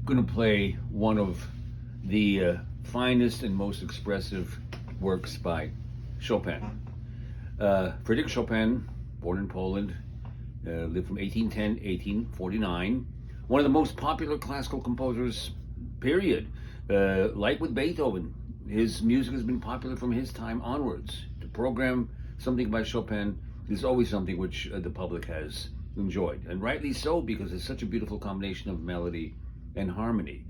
going to play one of the finest and most expressive works by Chopin. Frédéric Chopin, born in Poland, lived from 1810 to 1849. One of the most popular classical composers, period. Like with Beethoven, his music has been popular from his time onwards. To program something by Chopin is always something which the public has enjoyed, and rightly so, because it's such a beautiful combination of melody and harmony.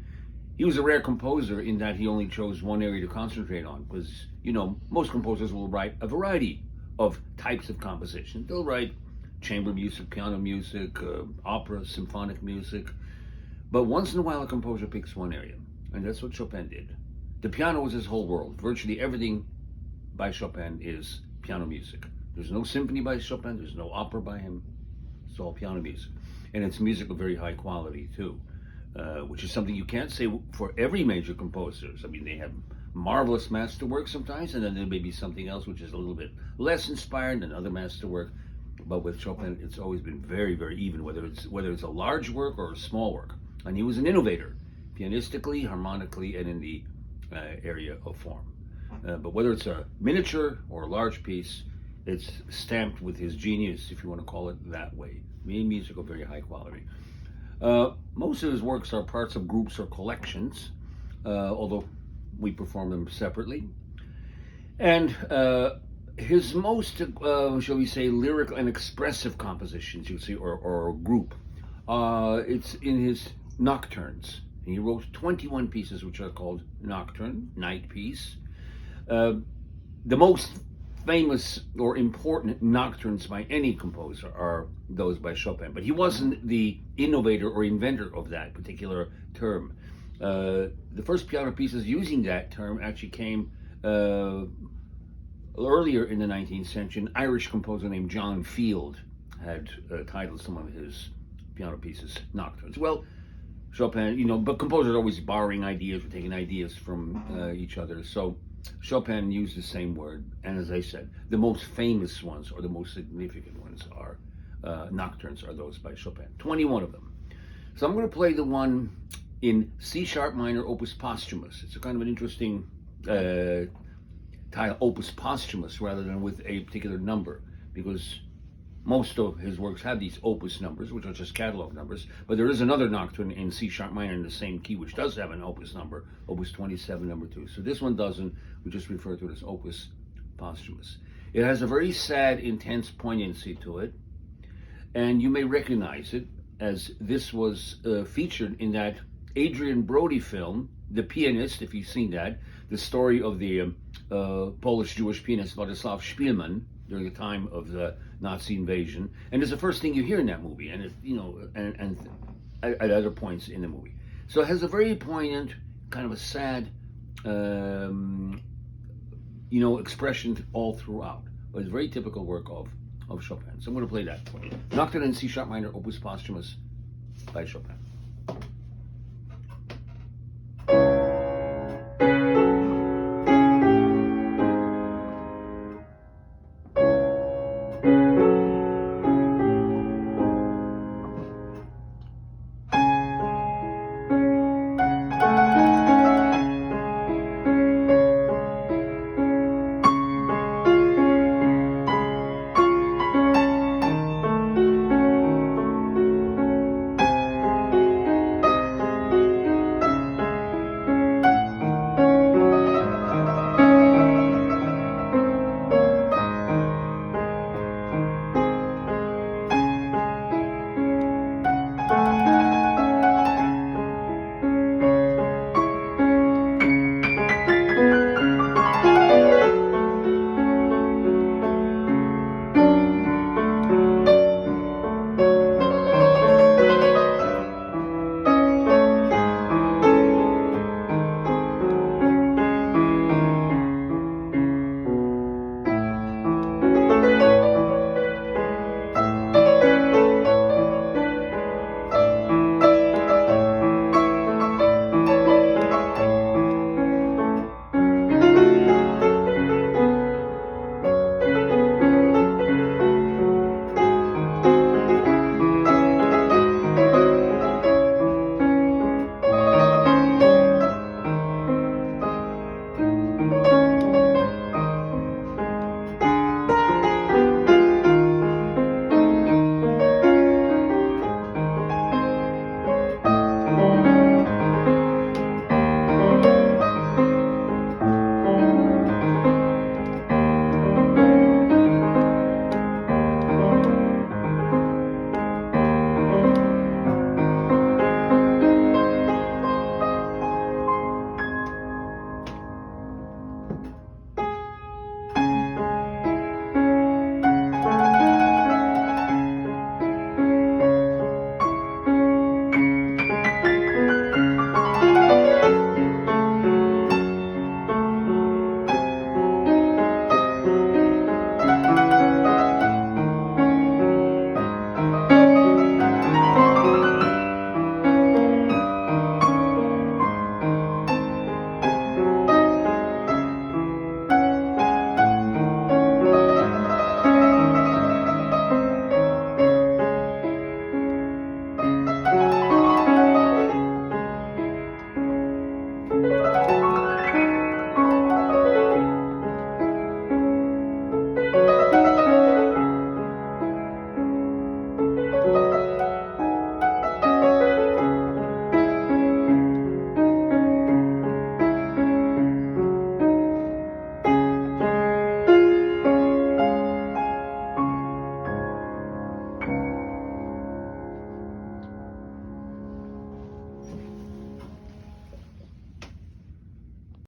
He was a rare composer in that he only chose one area to concentrate on, because, you know, most composers will write a variety of types of composition. They'll write chamber music, piano music, opera, symphonic music, but once in a while a composer picks one area, and that's what Chopin did. The piano was his whole world. Virtually everything by Chopin is piano music. There's no symphony by Chopin, there's no opera by him. It's all piano music. And it's music of very high quality too, which is something you can't say for every major composer. I mean, they have marvelous masterworks sometimes, and then there may be something else which is a little bit less inspired than other masterwork. But with Chopin, it's always been very, very even, whether it's a large work or a small work. And he was an innovator, pianistically, harmonically, and in the area of form. But whether it's a miniature or a large piece, it's stamped with his genius, if you want to call it that way. Music of very high quality. Most of his works are parts of groups or collections, although we perform them separately. And his most, shall we say, lyrical and expressive compositions, you see, or group, it's in his Nocturnes. And he wrote 21 pieces which are called Nocturne, night piece. The most famous or important nocturnes by any composer are those by Chopin, but he wasn't the innovator or inventor of that particular term. The first piano pieces using that term actually came earlier in the 19th century. An Irish composer named John Field had titled some of his piano pieces Nocturnes. Well, Chopin, you know, but composers are always borrowing ideas or taking ideas from each other. So Chopin used the same word, and as I said, the most famous ones or the most significant ones are Nocturnes, are those by Chopin. 21 of them. So I'm going to play the one in C sharp minor, opus posthumous. It's a kind of an interesting title, opus posthumous, rather than with a particular number, because most of his works have these opus numbers, which are just catalog numbers, but there is another nocturne in C sharp minor in the same key, which does have an opus number, opus 27, number 2. So this one doesn't. We just refer to it as opus posthumous. It has a very sad, intense poignancy to it, and you may recognize it as this was featured in that Adrian Brody film, The Pianist, if you've seen that, the story of the Polish-Jewish pianist Władysław Szpilman during the time of the Nazi invasion, and it's the first thing you hear in that movie, and it, you know, and at other points in the movie. So it has a very poignant, kind of a sad, you know, expression all throughout. But it's a very typical work of Chopin. So I'm going to play that for you. Nocturne in C sharp minor, opus posthumous by Chopin.